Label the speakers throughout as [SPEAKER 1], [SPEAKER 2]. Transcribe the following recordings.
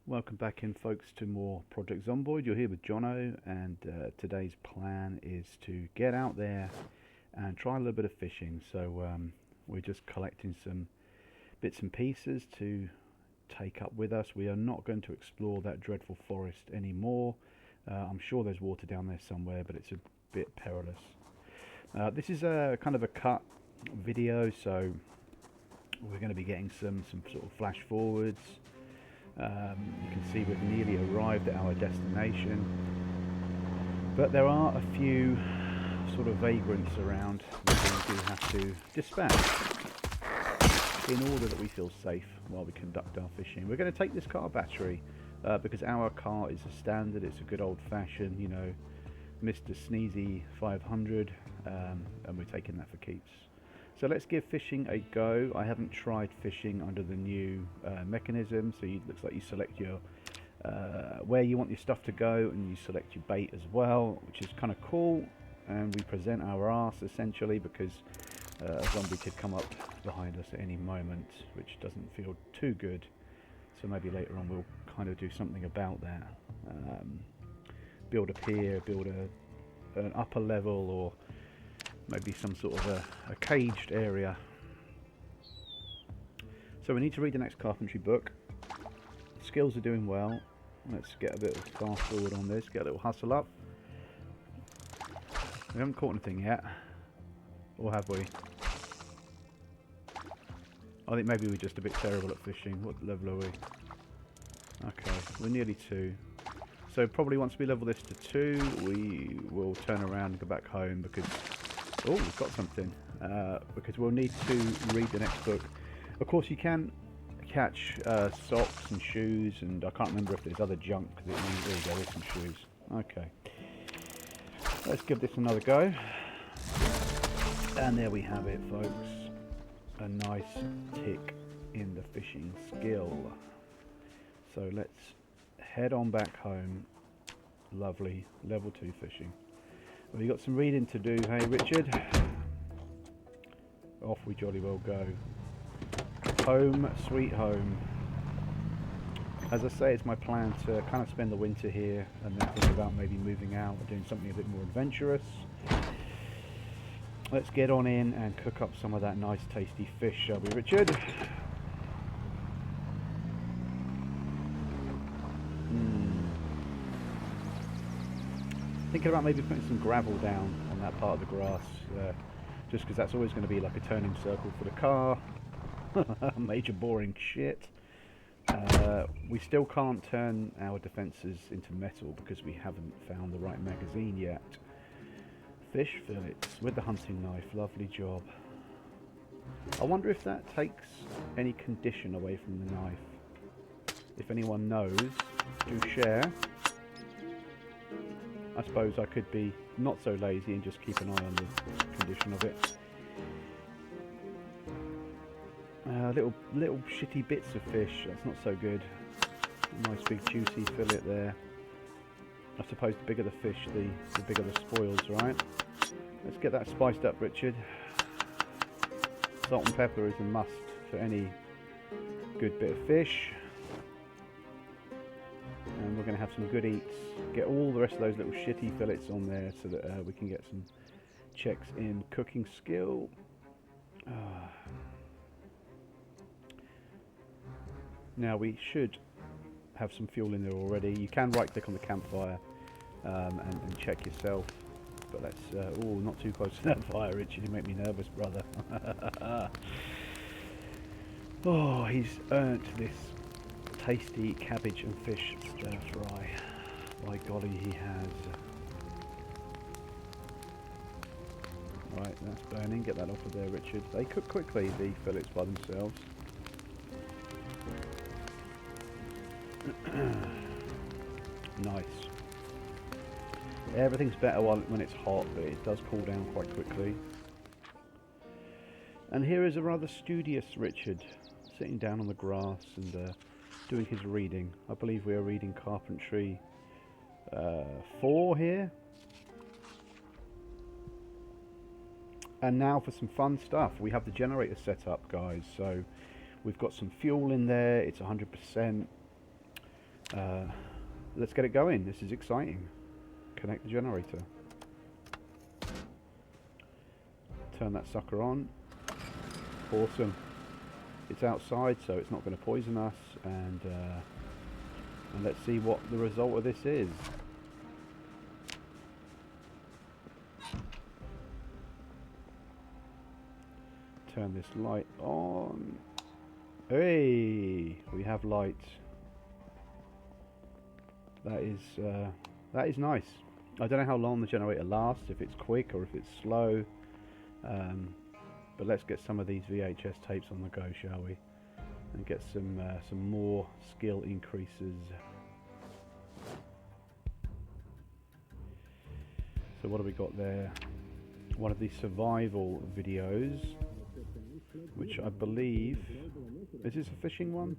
[SPEAKER 1] Welcome back in, folks, to more Project Zomboid. You're here with Jonno, and today's plan is to get out there and try a little bit of fishing. So we're just collecting some bits and pieces to take up with us. We are not going to explore that dreadful forest anymore. I'm sure there's water down there somewhere, but it's a bit perilous. This is a kind of a cut video, so we're going to be getting some sort of flash forwards. You can see we've nearly arrived at our destination, but there are a few sort of vagrants around that we do have to dispatch in order that we feel safe while we conduct our fishing. We're going to take this car battery because our car is a standard. It's a good old-fashioned, you know, Mr. Sneezy 500, and we're taking that for keeps. So let's give fishing a go. I haven't tried fishing under the new mechanism, so it looks like you select your where you want your stuff to go, and you select your bait as well, which is kind of cool. And we present our arse essentially because a zombie could come up behind us at any moment, which doesn't feel too good. So maybe later on we'll kind of do something about that. Build a pier, build an upper level, or maybe some sort of a caged area. So we need to read the next carpentry book. Skills are doing well. Let's get a bit of fast forward on this, get a little hustle up. We haven't caught anything yet, or have we? I think maybe we're just a bit terrible at fishing. What level are we? Okay, we're nearly 2. So probably once we level this to 2, we will turn around and go back home because oh, we've got something, because we'll need to read the next book. Of course, you can catch socks and shoes, and I can't remember if there's other junk that you... There you go, there's some shoes. Okay. Let's give this another go. And there we have it, folks. A nice tick in the fishing skill. So let's head on back home. Lovely. Level 2 fishing. Well, you've got some reading to do, hey Richard? Off we jolly well go. Home, sweet home. As I say, it's my plan to kind of spend the winter here and then think about maybe moving out or doing something a bit more adventurous. Let's get on in and cook up some of that nice tasty fish, shall we, Richard? Thinking about maybe putting some gravel down on that part of the grass, just because that's always going to be like a turning circle for the car. Major boring shit. We still can't turn our defences into metal because we haven't found the right magazine yet. Fish fillets with the hunting knife, lovely job. I wonder if that takes any condition away from the knife. If anyone knows, do share. I suppose I could be not so lazy and just keep an eye on the condition of it. Little shitty bits of fish, that's not so good. Nice big juicy fillet there. I suppose the bigger the fish, the bigger the spoils, right? Let's get that spiced up, Richard. Salt and pepper is a must for any good bit of fish. And we're going to have some good eats. Get all the rest of those little shitty fillets on there so that we can get some checks in cooking skill. Now we should have some fuel in there already. You can right click on the campfire and check yourself. But let's, oh, not too close to that fire, Richard. You make me nervous, brother. Oh, he's earned this tasty cabbage and fish stir fry. By golly, he has. Right, that's burning. Get that off of there, Richard. They cook quickly, the fillets, by themselves. Nice. Everything's better when it's hot, but it does cool down quite quickly. And here is a rather studious Richard, sitting down on the grass and doing his reading. I believe we are reading Carpentry 4 here. And now for some fun stuff. We have the generator set up, guys. So we've got some fuel in there. It's 100%. Let's get it going. This is exciting. Connect the generator. Turn that sucker on. Awesome. It's outside, so it's not going to poison us, and let's see what the result of this is. Turn this light on. Hey, we have light. That is nice. I don't know how long the generator lasts, if it's quick or if it's slow. But let's get some of these VHS tapes on the go, shall we? And get some more skill increases. So what have we got there? One of the survival videos, which I believe... Is this a fishing one?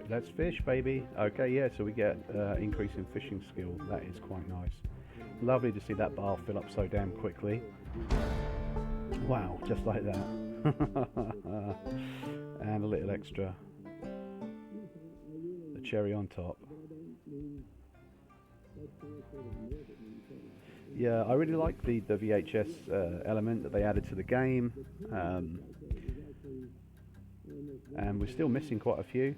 [SPEAKER 1] Let's fish, baby. Okay, yeah, so we get increase in fishing skill. That is quite nice. Lovely to see that bar fill up so damn quickly. Wow, just like that. And a little extra. The cherry on top. Yeah, I really like the VHS element that they added to the game. And we're still missing quite a few,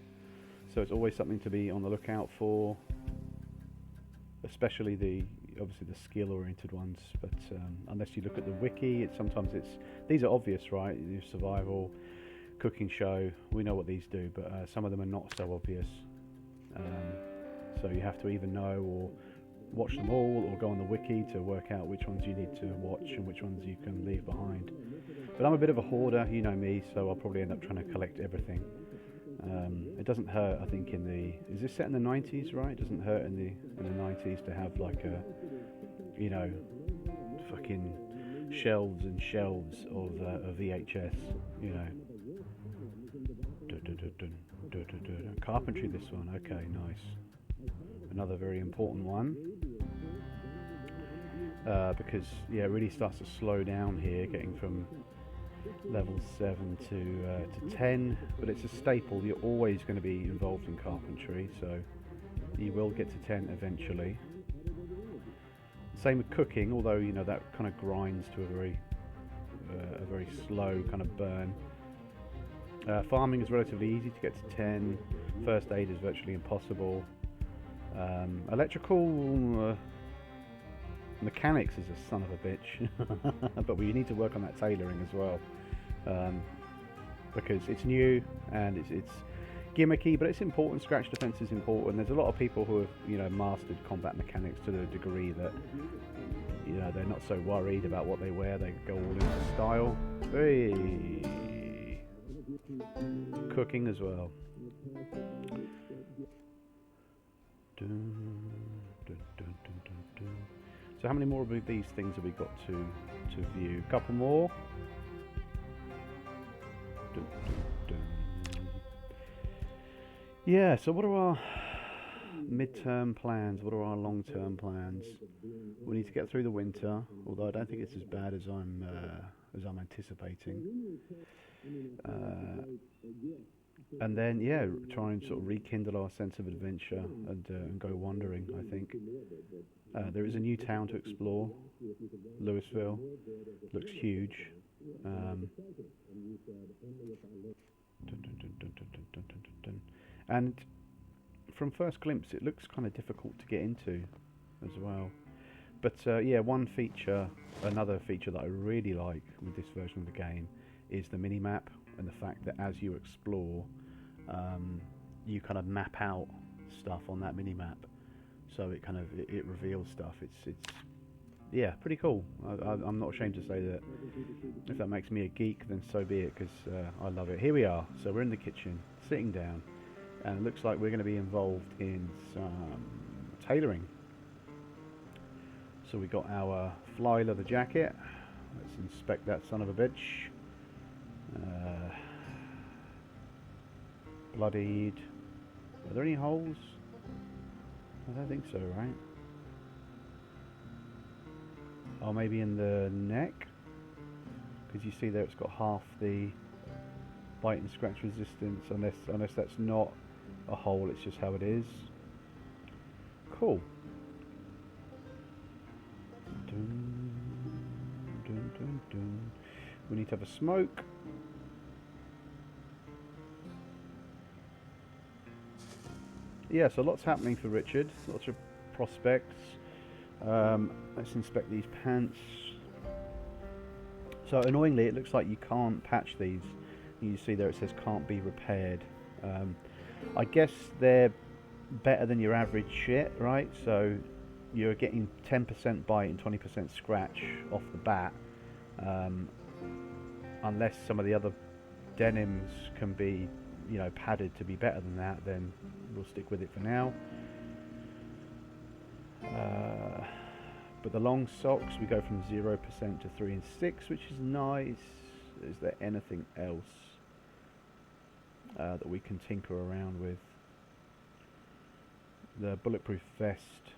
[SPEAKER 1] so it's always something to be on the lookout for, especially obviously the skill-oriented ones. But unless you look at the wiki, sometimes these are obvious, right? Your survival, cooking show, we know what these do, but some of them are not so obvious. So you have to either know or watch them all, or go on the wiki to work out which ones you need to watch and which ones you can leave behind. But I'm a bit of a hoarder, you know me, so I'll probably end up trying to collect everything. It doesn't hurt, I think, is this set in the 90s, right? It doesn't hurt in the 90s to have like a, you know, fucking shelves and shelves of VHS, you know. Carpentry, this one, okay, nice. Another very important one. Because, yeah, it really starts to slow down here, getting from level 7 to 10, but it's a staple. You're always going to be involved in carpentry, so you will get to 10 eventually. Same with cooking, although, you know, that kind of grinds to a very slow kind of burn. Farming is relatively easy to get to 10. First aid is virtually impossible. Electrical mechanics is a son of a bitch, but we need to work on that tailoring as well, because it's new and it's gimmicky, but it's important. Scratch defense is important. There's a lot of people who have, you know, mastered combat mechanics to the degree that, you know, they're not so worried about what they wear. They go all into style. Hey. Cooking as well. So how many more of these things have we got to view? A couple more. Yeah, so what are our mid-term plans? What are our long-term plans? We need to get through the winter, although I don't think it's as bad as I'm anticipating. And then, yeah, try and sort of rekindle our sense of adventure and go wandering, I think. There is a new town to explore, Louisville. Looks huge. And from first glimpse, it looks kind of difficult to get into as well. But yeah, another feature that I really like with this version of the game is the mini-map, and the fact that as you explore, you kind of map out stuff on that mini-map, so it reveals stuff. It's yeah, pretty cool. I'm not ashamed to say that. If that makes me a geek, then so be it, because I love it. Here we are. So we're in the kitchen, sitting down, and it looks like we're going to be involved in some tailoring. So we got our fly leather jacket. Let's inspect that son of a bitch. Bloodied. Are there any holes? I don't think so, right? Or maybe in the neck? Because you see there it's got half the bite and scratch resistance, unless that's not a hole, it's just how it is. Cool. Dun, dun, dun, dun. We need to have a smoke. Yeah, so lots happening for Richard. Lots of prospects. Let's inspect these pants. So annoyingly, it looks like you can't patch these. You see there it says can't be repaired. I guess they're better than your average shit, right? So you're getting 10% bite and 20% scratch off the bat. Unless some of the other denims can be, you know, padded to be better than that, then we'll stick with it for now. But the long socks, we go from 0% to 3 and 6, which is nice. Is there anything else that we can tinker around with? The bulletproof vest.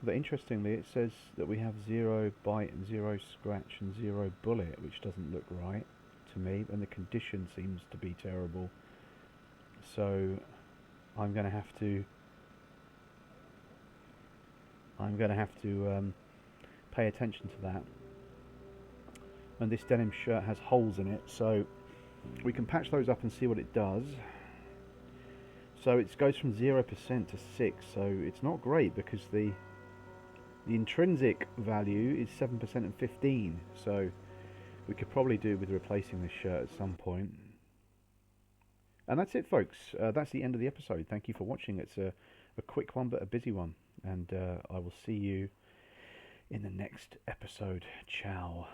[SPEAKER 1] But interestingly, it says that we have 0 bite and 0 scratch and 0 bullet, which doesn't look right to me, and the condition seems to be terrible. So I'm going to have to pay attention to that. And this denim shirt has holes in it, so we can patch those up and see what it does. So it goes from 0% to 6, so it's not great because the intrinsic value is 7% and 15, so we could probably do with replacing this shirt at some point. And that's it, folks. That's the end of the episode. Thank you for watching. It's a quick one, but a busy one. And I will see you in the next episode. Ciao.